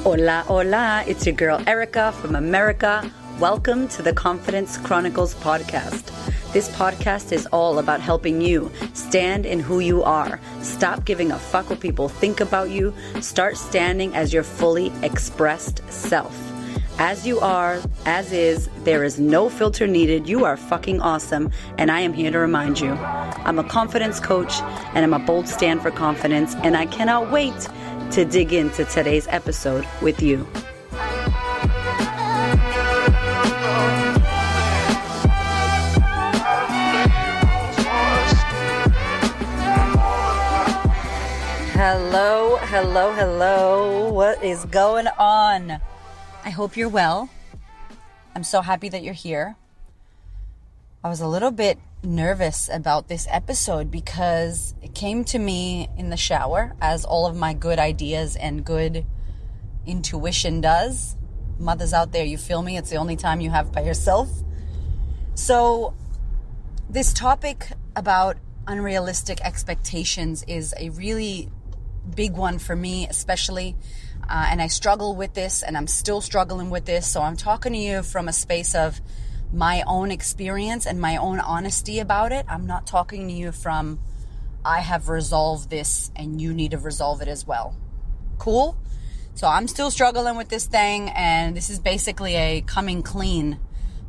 Hola, hola, it's your girl Erica from America. Welcome to the Confidence Chronicles podcast. This podcast is all about helping you stand in who you are. Stop giving a fuck what people think about you. Start standing as your fully expressed self. As you are, as is, there is no filter needed. You are fucking awesome, and I am here to remind you. I'm a confidence coach, and I'm a bold stand for confidence, and I cannot wait to dig into today's episode with you. Hello. What is going on? I hope you're well. I'm so happy that you're here. I was a little bit nervous about this episode because it came to me in the shower, as all of my good ideas and good intuition does. Mothers out there, you feel me? It's the only time you have by yourself. So this topic about unrealistic expectations is a really big one for me, especially, and I struggle with this, and I'm still struggling with this. So I'm talking to you from a space of my own experience and my own honesty about it. I'm not talking to you from, I have resolved this and you need to resolve it as well. Cool? So I'm still struggling with this thing, and this is basically a coming clean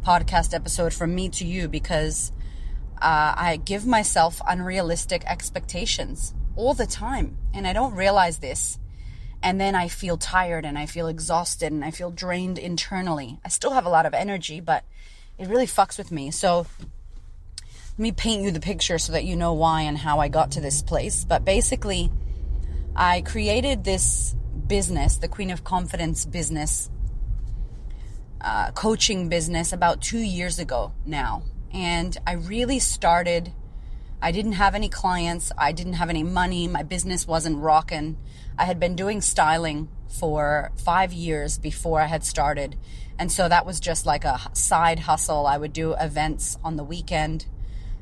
podcast episode from me to you because I give myself unrealistic expectations all the time, and I don't realize this. And then I feel tired and I feel exhausted and I feel drained internally. I still have a lot of energy, but it really fucks with me. So let me paint you the picture so that you know why and how I got to this place. But basically, I created this business, the Queen of Confidence business, coaching business, about 2 years ago now. And I really started, I didn't have any clients. I didn't have any money. My business wasn't rocking. I had been doing styling for 5 years before I had started. And so that was just like a side hustle. I would do events on the weekend.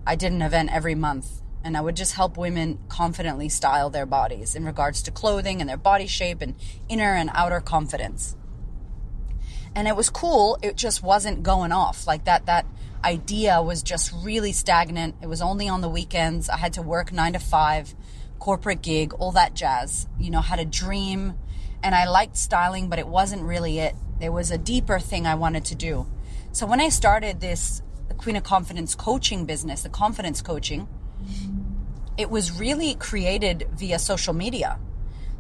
I did an event every month, and I would just help women confidently style their bodies in regards to clothing and their body shape and inner and outer confidence. And it was cool. It just wasn't going off like that. That idea was just really stagnant. It was only on the weekends. I had to work 9 to 5, corporate gig, all that jazz. You know, had a dream, and I liked styling, but it wasn't really it. There was a deeper thing I wanted to do. So when I started this, the Queen of Confidence coaching business, the confidence coaching, it was really created via social media.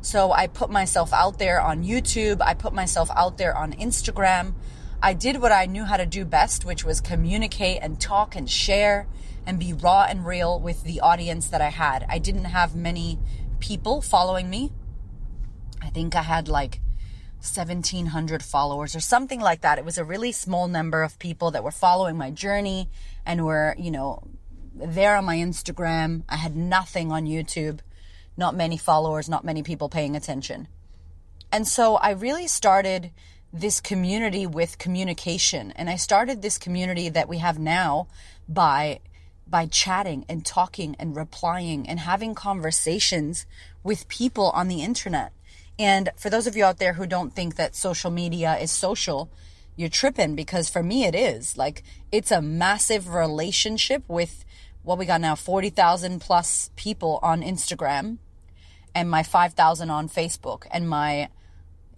So I put myself out there on YouTube. I put myself out there on Instagram. I did what I knew how to do best, which was communicate and talk and share and be raw and real with the audience that I had. I didn't have many people following me. I think I had like 1,700 followers or something like that. It was a really small number of people that were following my journey and were, you know, there on my Instagram. I had nothing on YouTube, not many followers, not many people paying attention. And so I really started this community with communication. And I started this community that we have now by chatting and talking and replying and having conversations with people on the internet. And for those of you out there who don't think that social media is social, you're tripping, because for me it is. Like, it's a massive relationship with what we got now, 40,000 plus people on Instagram, and my 5,000 on Facebook, and my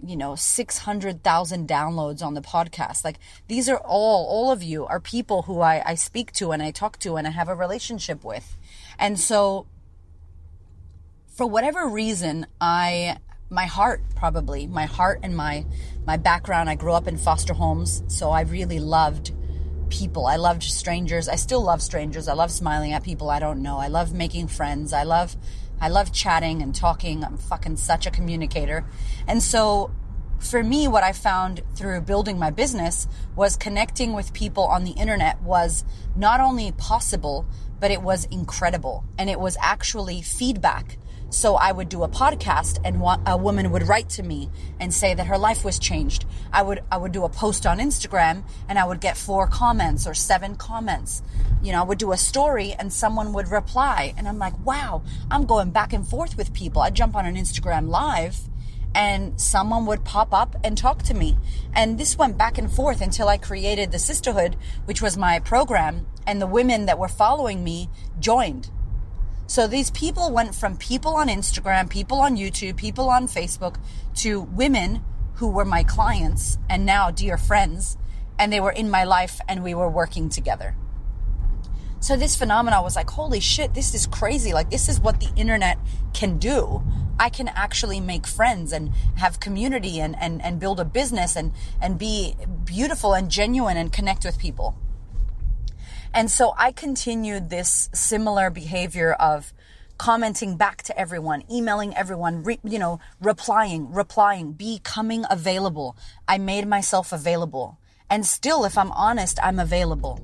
600,000 downloads on the podcast. Like, these are all of you are people who I speak to and I talk to and I have a relationship with. And so for whatever reason, my heart and my background, I grew up in foster homes. So I really loved people. I loved strangers. I still love strangers. I love smiling at people I don't know. I love making friends. I love chatting and talking. I'm fucking such a communicator. And so for me, what I found through building my business was connecting with people on the internet was not only possible, but it was incredible. And it was actually feedback. So I would do a podcast and a woman would write to me and say that her life was changed. I would do a post on Instagram and I would get 4 comments or 7 comments. I would do a story and someone would reply. And I'm like, wow, I'm going back and forth with people. I jump on an Instagram live and someone would pop up and talk to me. And this went back and forth until I created the Sisterhood, which was my program, and the women that were following me joined. So these people went from people on Instagram, people on YouTube, people on Facebook, to women who were my clients and now dear friends, and they were in my life and we were working together. So this phenomenon was like, holy shit, this is crazy. Like, this is what the internet can do. I can actually make friends and have community and build a business and be beautiful and genuine and connect with people. And so I continued this similar behavior of commenting back to everyone, emailing everyone, replying, becoming available. I made myself available. And still, if I'm honest, I'm available.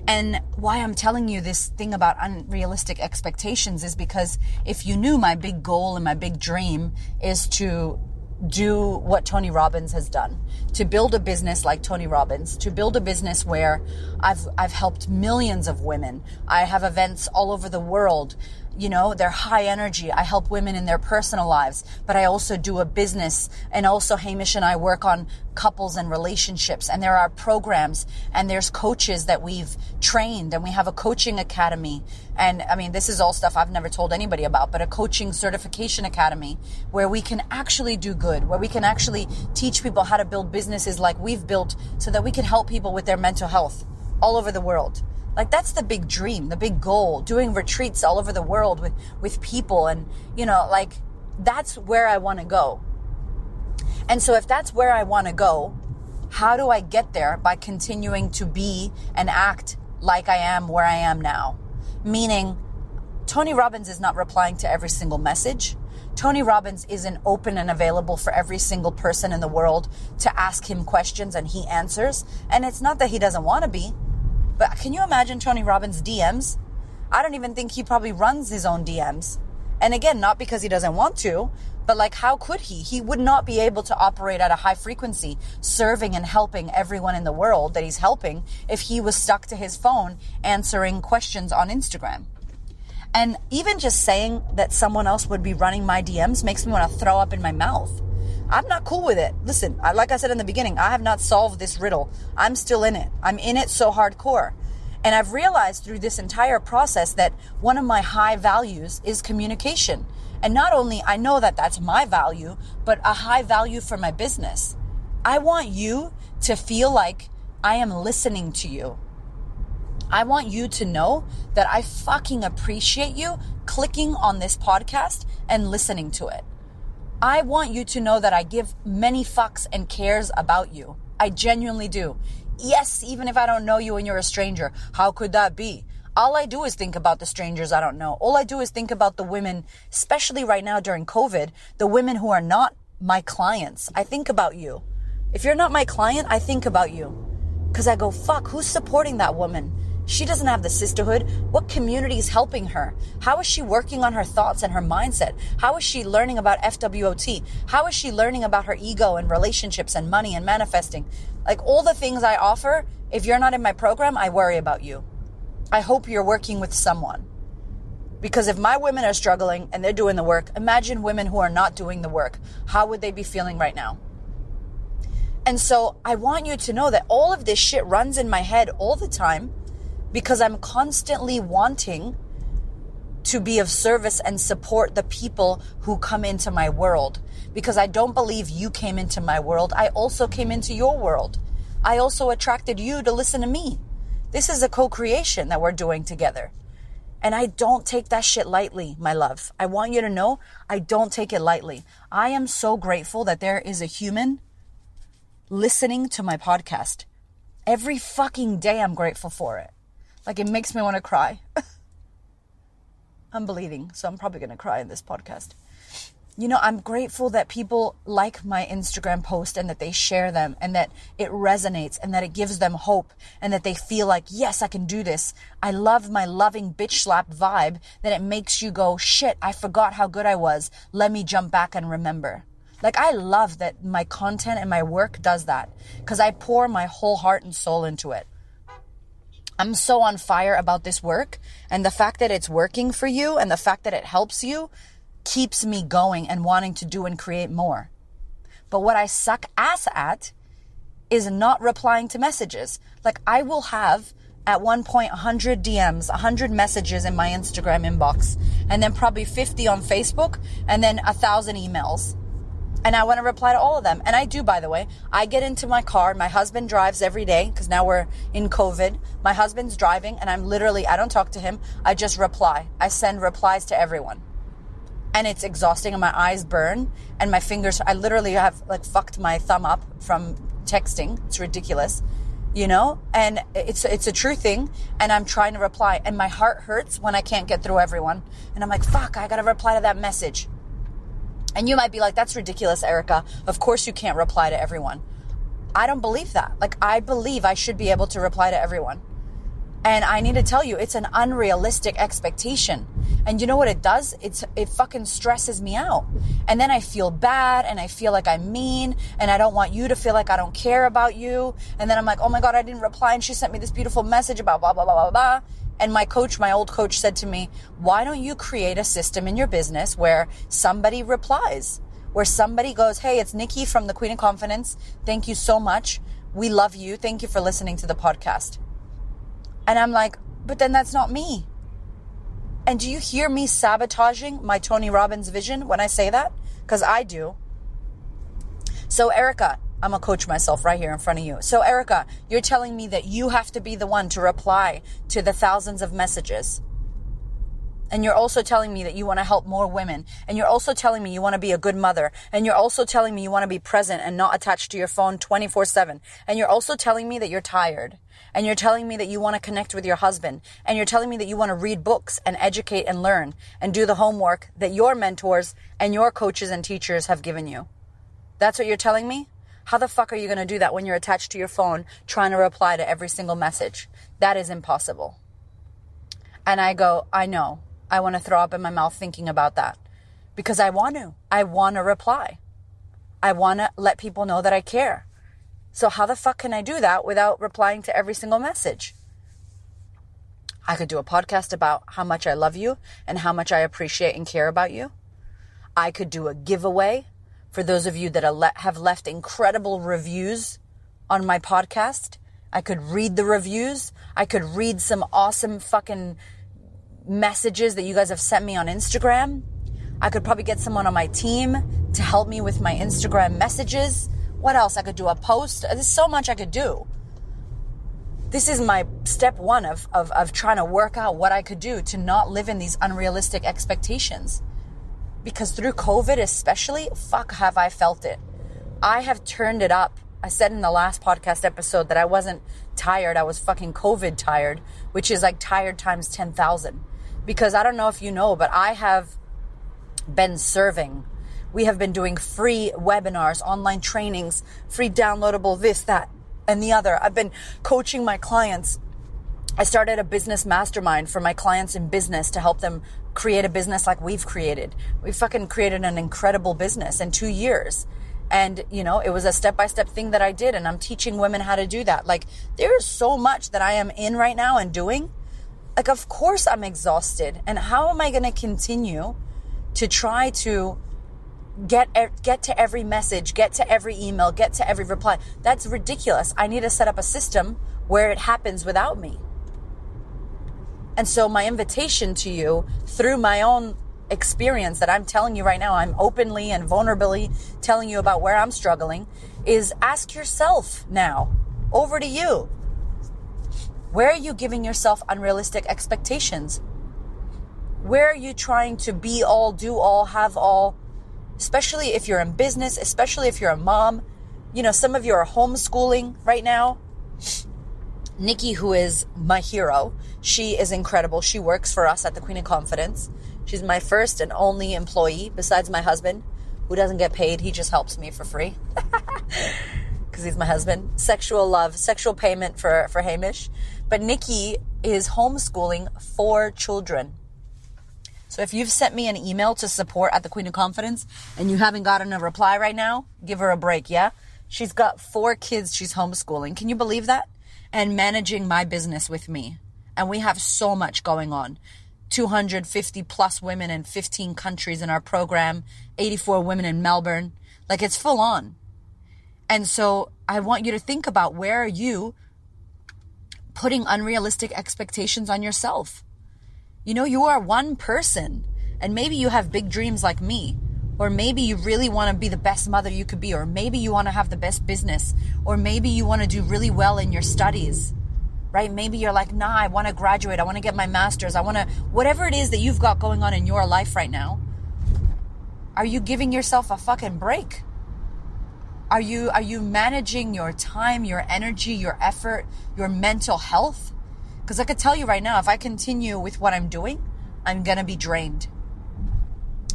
And why I'm telling you this thing about unrealistic expectations is because if you knew my big goal and my big dream is to do what Tony Robbins has done, to build a business like Tony Robbins, to build a business where I've helped millions of women. I have events all over the world. They're high energy. I help women in their personal lives, but I also do a business. And also Hamish and I work on couples and relationships. And there are programs and there's coaches that we've trained, and we have a coaching academy. And I mean, this is all stuff I've never told anybody about, but a coaching certification academy where we can actually do good, where we can actually teach people how to build businesses like we've built so that we can help people with their mental health all over the world. Like, that's the big dream, the big goal, doing retreats all over the world with people. And, that's where I want to go. And so if that's where I want to go, how do I get there? By continuing to be and act like I am where I am now. Meaning, Tony Robbins is not replying to every single message. Tony Robbins isn't open and available for every single person in the world to ask him questions and he answers. And it's not that he doesn't want to be. But can you imagine Tony Robbins' DMs? I don't even think he probably runs his own DMs. And again, not because he doesn't want to, but like, how could he? He would not be able to operate at a high frequency, serving and helping everyone in the world that he's helping if he was stuck to his phone answering questions on Instagram. And even just saying that someone else would be running my DMs makes me want to throw up in my mouth. I'm not cool with it. Listen, like I said in the beginning, I have not solved this riddle. I'm still in it. I'm in it so hardcore. And I've realized through this entire process that one of my high values is communication. And not only I know that that's my value, but a high value for my business. I want you to feel like I am listening to you. I want you to know that I fucking appreciate you clicking on this podcast and listening to it. I want you to know that I give many fucks and cares about you. I genuinely do. Yes, even if I don't know you and you're a stranger. How could that be? All I do is think about the strangers I don't know. All I do is think about the women, especially right now during COVID, the women who are not my clients. I think about you. If you're not my client, I think about you. Because I go, fuck, who's supporting that woman? She doesn't have the sisterhood. What community is helping her? How is she working on her thoughts and her mindset? How is she learning about FWOT? How is she learning about her ego and relationships and money and manifesting? Like, all the things I offer, if you're not in my program, I worry about you. I hope you're working with someone. Because if my women are struggling and they're doing the work, imagine women who are not doing the work. How would they be feeling right now? And so I want you to know that all of this shit runs in my head all the time, because I'm constantly wanting to be of service and support the people who come into my world. Because I don't believe you came into my world. I also came into your world. I also attracted you to listen to me. This is a co-creation that we're doing together. And I don't take that shit lightly, my love. I want you to know I don't take it lightly. I am so grateful that there is a human listening to my podcast. Every fucking day I'm grateful for it. Like, it makes me want to cry. I'm bleeding, so I'm probably going to cry in this podcast. I'm grateful that people like my Instagram post and that they share them and that it resonates and that it gives them hope and that they feel like, yes, I can do this. I love my loving bitch slap vibe that it makes you go, shit, I forgot how good I was. Let me jump back and remember. Like, I love that my content and my work does that because I pour my whole heart and soul into it. I'm so on fire about this work, and the fact that it's working for you and the fact that it helps you keeps me going and wanting to do and create more. But what I suck ass at is not replying to messages. Like, I will have at one point 100 DMs, 100 messages in my Instagram inbox, and then probably 50 on Facebook, and then 1,000 emails. And I want to reply to all of them. And I do, by the way. I get into my car. My husband drives every day because now we're in COVID. My husband's driving and I don't talk to him. I just reply. I send replies to everyone. And it's exhausting and my eyes burn and my fingers, I literally have like fucked my thumb up from texting. It's ridiculous, you know? And it's a true thing. And I'm trying to reply and my heart hurts when I can't get through everyone. And I'm like, fuck, I got to reply to that message. And you might be like, that's ridiculous, Erica. Of course you can't reply to everyone. I don't believe that. Like, I believe I should be able to reply to everyone. And I need to tell you, it's an unrealistic expectation. And you know what it does? It fucking stresses me out. And then I feel bad and I feel like I'm mean and I don't want you to feel like I don't care about you. And then I'm like, oh my God, I didn't reply and she sent me this beautiful message about blah, blah, blah, blah, blah. And my old coach said to me, why don't you create a system in your business where somebody replies, where somebody goes, hey, it's Nikki from the Queen of Confidence. Thank you so much. We love you. Thank you for listening to the podcast. And I'm like, but then that's not me. And do you hear me sabotaging my Tony Robbins vision when I say that? Because I do. So Erica, I'm going to coach myself right here in front of you. So Erica, you're telling me that you have to be the one to reply to the thousands of messages. And you're also telling me that you want to help more women. And you're also telling me you want to be a good mother. And you're also telling me you want to be present and not attached to your phone 24/7. And you're also telling me that you're tired. And you're telling me that you want to connect with your husband. And you're telling me that you want to read books and educate and learn and do the homework that your mentors and your coaches and teachers have given you. That's what you're telling me? How the fuck are you going to do that when you're attached to your phone trying to reply to every single message? That is impossible. And I go, I know. I want to throw up in my mouth thinking about that because I want to. I want to reply. I want to let people know that I care. So how the fuck can I do that without replying to every single message? I could do a podcast about how much I love you and how much I appreciate and care about you. I could do a giveaway for those of you that have left incredible reviews on my podcast. I could read the reviews. I could read some awesome fucking messages that you guys have sent me on Instagram. I could probably get someone on my team to help me with my Instagram messages. What else? I could do a post. There's so much I could do. This is my step one of trying to work out what I could do to not live in these unrealistic expectations. Because through COVID especially, fuck have I felt it. I have turned it up. I said in the last podcast episode that I wasn't tired. I was fucking COVID tired, which is like tired times 10,000. Because I don't know if you know, but I have been serving. We have been doing free webinars, online trainings, free downloadable this, that, and the other. I've been coaching my clients. I started a business mastermind for my clients in business to help them create a business like we've created. We fucking created an incredible business in 2 years. And, you know, it was a step-by-step thing that I did. And I'm teaching women how to do that. Like, there is so much that I am in right now and doing. Like, of course I'm exhausted. And how am I going to continue to try to get to every message, get to every email, get to every reply? That's ridiculous. I need to set up a system where it happens without me. And so my invitation to you through my own experience that I'm telling you right now, I'm openly and vulnerably telling you about where I'm struggling, is ask yourself now, over to you. Where are you giving yourself unrealistic expectations? Where are you trying to be all, do all, have all? Especially if you're in business, especially if you're a mom. You know, some of you are homeschooling right now. Nikki, who is my hero, she is incredible. She works for us at the Queen of Confidence. She's my first and only employee besides my husband, who doesn't get paid. He just helps me for free because he's my husband. Sexual love, sexual payment for Hamish. But Nikki is homeschooling 4 children. So if you've sent me an email to support at the Queen of Confidence and you haven't gotten a reply right now, give her a break, yeah? She's got 4 kids she's homeschooling. Can you believe that? And managing my business with me. And we have so much going on. 250 plus women in 15 countries in our program, 84 women in Melbourne. Like, it's full on. And so I want you to think about, where are you putting unrealistic expectations on yourself? You know, you are one person, and maybe you have big dreams like me, or maybe you really want to be the best mother you could be, or maybe you want to have the best business, or maybe you want to do really well in your studies, right? Maybe you're like, nah, I want to graduate. I want to get my master's. Whatever it is that you've got going on in your life right now, are you giving yourself a fucking break? Are you managing your time, your energy, your effort, your mental health? Because I could tell you right now, if I continue with what I'm doing, I'm going to be drained.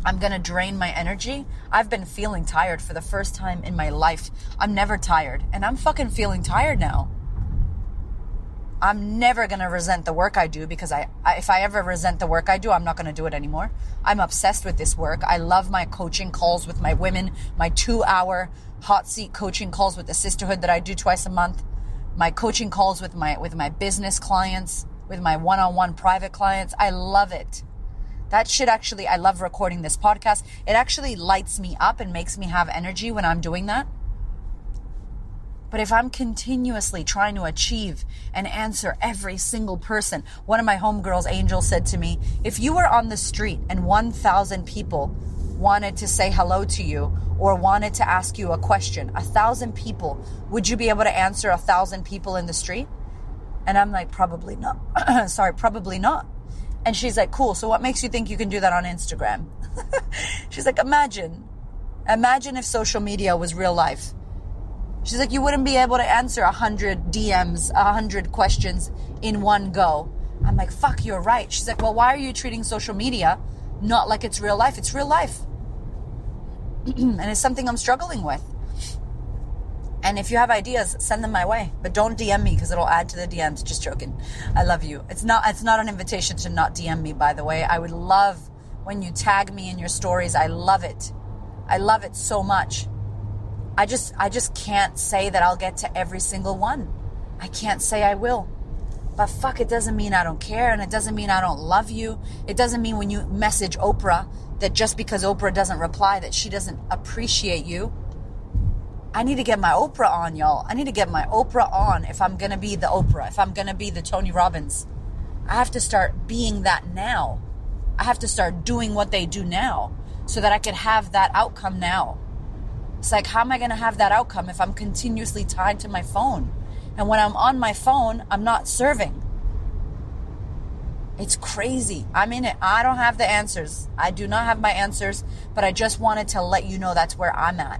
I'm going to drain my energy. I've been feeling tired for the first time in my life. I'm never tired, and I'm fucking feeling tired now. I'm never going to resent the work I do, because if I ever resent the work I do, I'm not going to do it anymore. I'm obsessed with this work. I love my coaching calls with my women, my 2-hour hot seat coaching calls with the sisterhood that I do twice a month, my coaching calls with my business clients, with my one-on-one private clients. I love it. That shit actually, I love recording this podcast. It actually lights me up and makes me have energy when I'm doing that. But if I'm continuously trying to achieve and answer every single person, one of my homegirls, Angel, said to me, if you were on the street and 1,000 people wanted to say hello to you or wanted to ask you a question, 1,000 people, would you be able to answer 1,000 people in the street? And I'm like, probably not. Probably not. And she's like, cool. So what makes you think you can do that on Instagram? She's like, imagine if social media was real life. She's like, you wouldn't be able to answer 100 DMs, 100 questions in one go. I'm like, fuck, you're right. She's like, well, why are you treating social media not like it's real life? It's real life. And it's something I'm struggling with. And if you have ideas, send them my way. But don't DM me, because it'll add to the DMs. Just joking. I love you. It's not an invitation to not DM me, by the way. I would love when you tag me in your stories. I love it. I love it so much. I just can't say that I'll get to every single one. I can't say I will. But fuck, it doesn't mean I don't care, and it doesn't mean I don't love you. It doesn't mean when you message Oprah that just because Oprah doesn't reply that she doesn't appreciate you. I need to get my Oprah on, y'all. I need to get my Oprah on if I'm going to be the Oprah, if I'm going to be the Tony Robbins. I have to start being that now. I have to start doing what they do now so that I could have that outcome now. It's like, how am I going to have that outcome if I'm continuously tied to my phone? And when I'm on my phone, I'm not serving. It's crazy. I'm in it. I don't have the answers. I do not have my answers, but I just wanted to let you know that's where I'm at.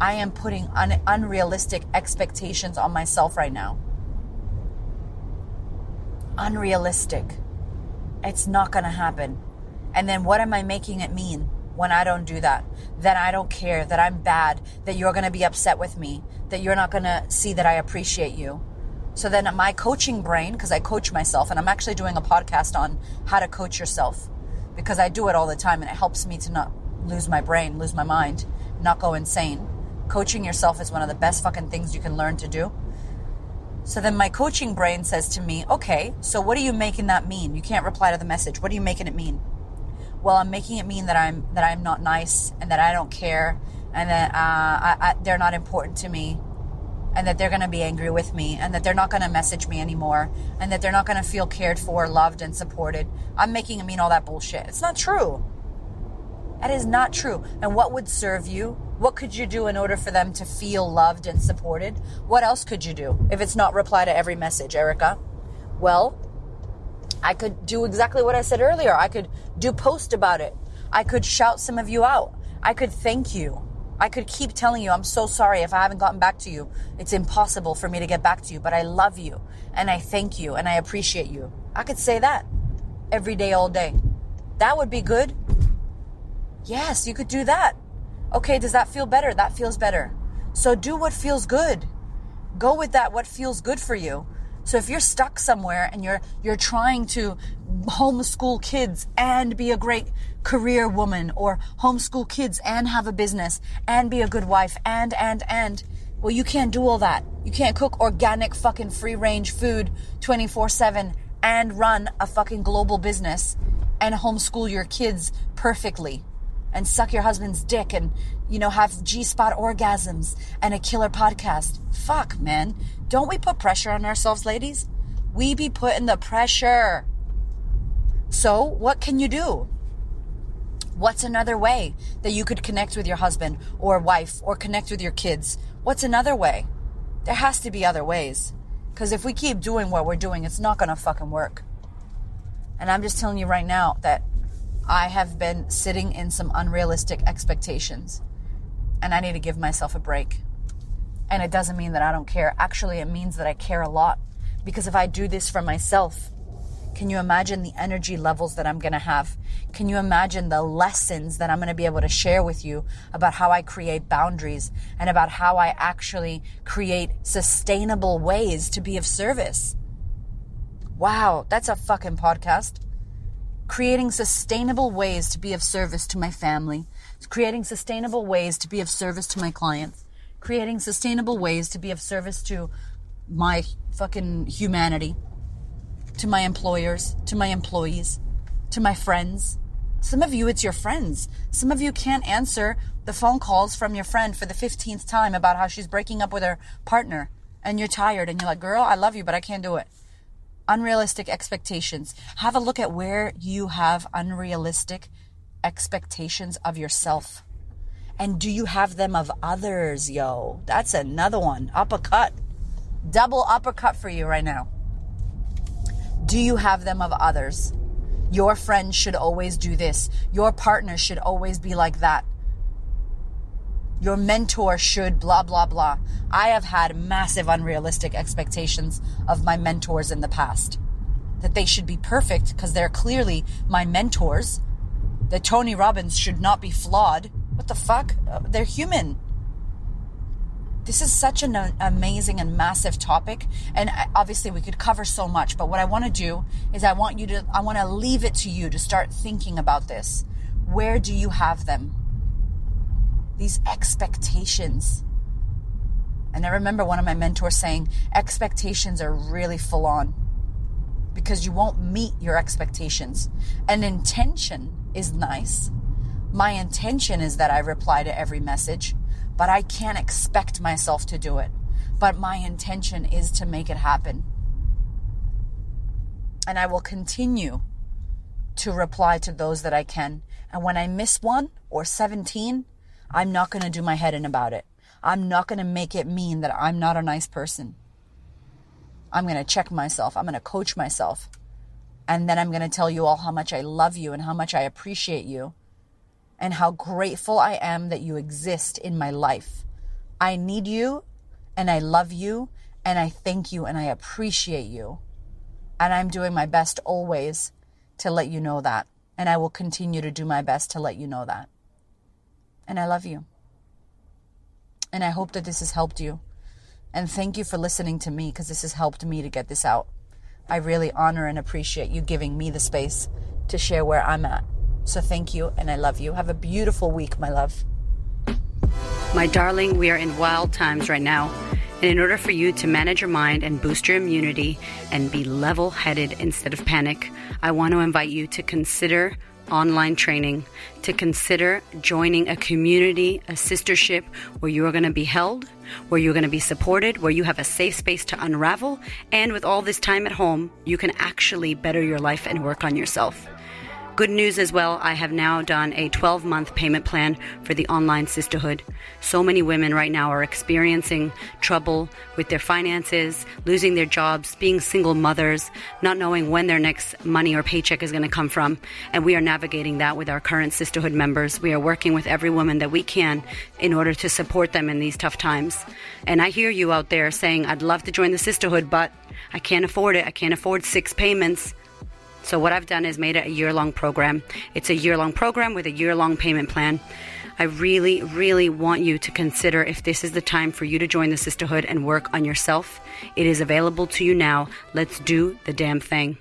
I am putting unrealistic expectations on myself right now. Unrealistic. It's not going to happen. And then what am I making it mean when I don't do that? That I don't care, that I'm bad, that you're going to be upset with me, that you're not going to see that I appreciate you. So then my coaching brain, because I coach myself, and I'm actually doing a podcast on how to coach yourself, because I do it all the time and it helps me to not lose my brain, lose my mind, not go insane. Coaching yourself is one of the best fucking things you can learn to do. So then my coaching brain says to me, okay, so what are you making that mean? You can't reply to the message. What are you making it mean? Well, I'm making it mean that I'm not nice, and that I don't care, and that they're not important to me, and that they're going to be angry with me, and that they're not going to message me anymore, and that they're not going to feel cared for, loved, and supported. I'm making it mean all that bullshit. It's not true. That is not true. And what would serve you? What could you do in order for them to feel loved and supported? What else could you do if it's not reply to every message, Erica? Well, I could do exactly what I said earlier. I could do post about it. I could shout some of you out. I could thank you. I could keep telling you, I'm so sorry if I haven't gotten back to you. It's impossible for me to get back to you, but I love you and I thank you and I appreciate you. I could say that every day, all day. That would be good. Yes, you could do that. Okay, does that feel better? That feels better. So do what feels good. Go with that, what feels good for you. So if you're stuck somewhere and you're trying to homeschool kids and be a great career woman, or homeschool kids and have a business and be a good wife and, well, you can't do all that. You can't cook organic fucking free range food 24/7 and run a fucking global business and homeschool your kids perfectly and suck your husband's dick and, have G-spot orgasms and a killer podcast. Fuck, man. Don't we put pressure on ourselves, ladies? We be putting the pressure. So what can you do? What's another way that you could connect with your husband or wife or connect with your kids? What's another way? There has to be other ways. Because if we keep doing what we're doing, it's not going to fucking work. And I'm just telling you right now that I have been sitting in some unrealistic expectations. And I need to give myself a break. And it doesn't mean that I don't care. Actually, it means that I care a lot. Because if I do this for myself, can you imagine the energy levels that I'm going to have? Can you imagine the lessons that I'm going to be able to share with you about how I create boundaries and about how I actually create sustainable ways to be of service? Wow, that's a fucking podcast. Creating sustainable ways to be of service to my family. Creating sustainable ways to be of service to my clients. Creating sustainable ways to be of service to my fucking humanity. To my employers, to my employees, to my friends. Some of you, it's your friends. Some of you can't answer the phone calls from your friend for the 15th time about how she's breaking up with her partner. And you're tired and you're like, girl, I love you, but I can't do it. Unrealistic expectations. Have a look at where you have unrealistic expectations of yourself. And do you have them of others, yo? That's another one. Uppercut. Double uppercut for you right now. Do you have them of others? Your friend should always do this. Your partner should always be like that. Your mentor should blah, blah, blah. I have had massive unrealistic expectations of my mentors in the past. That they should be perfect because they're clearly my mentors. That Tony Robbins should not be flawed. What the fuck? They're human. This is such an amazing and massive topic. And obviously we could cover so much. But what I want to do is I want to leave it to you to start thinking about this. Where do you have them? These expectations. And I remember one of my mentors saying, expectations are really full on because you won't meet your expectations. An intention is nice. My intention is that I reply to every message, but I can't expect myself to do it. But my intention is to make it happen. And I will continue to reply to those that I can. And when I miss one or 17, I'm not going to do my head in about it. I'm not going to make it mean that I'm not a nice person. I'm going to check myself. I'm going to coach myself. And then I'm going to tell you all how much I love you and how much I appreciate you and how grateful I am that you exist in my life. I need you and I love you and I thank you and I appreciate you. And I'm doing my best always to let you know that. And I will continue to do my best to let you know that. And I love you. And I hope that this has helped you. And thank you for listening to me because this has helped me to get this out. I really honor and appreciate you giving me the space to share where I'm at. So thank you and I love you. Have a beautiful week, my love. My darling, we are in wild times right now. And in order for you to manage your mind and boost your immunity and be level-headed instead of panic, I want to invite you to consider online training, to consider joining a community, a sistership where you are going to be held, where you're going to be supported, where you have a safe space to unravel. And with all this time at home, you can actually better your life and work on yourself. Good news as well, I have now done a 12-month payment plan for the online sisterhood. So many women right now are experiencing trouble with their finances, losing their jobs, being single mothers, not knowing when their next money or paycheck is going to come from. And we are navigating that with our current sisterhood members. We are working with every woman that we can in order to support them in these tough times. And I hear you out there saying, I'd love to join the sisterhood, but I can't afford it. I can't afford 6 payments. So what I've done is made it a year-long program. It's a year-long program with a year-long payment plan. I really, really want you to consider if this is the time for you to join the sisterhood and work on yourself. It is available to you now. Let's do the damn thing.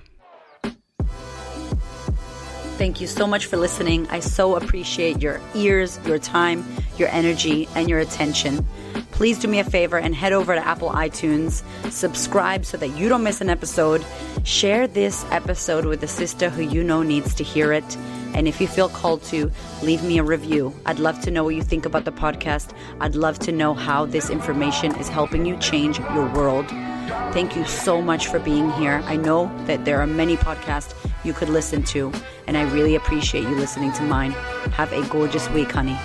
Thank you so much for listening. I so appreciate your ears, your time, your energy, and your attention. Please do me a favor and head over to Apple iTunes, subscribe so that you don't miss an episode, share this episode with a sister who you know needs to hear it. And if you feel called to, leave me a review. I'd love to know what you think about the podcast. I'd love to know how this information is helping you change your world. Thank you so much for being here. I know that there are many podcasts you could listen to, and I really appreciate you listening to mine. Have a gorgeous week, honey.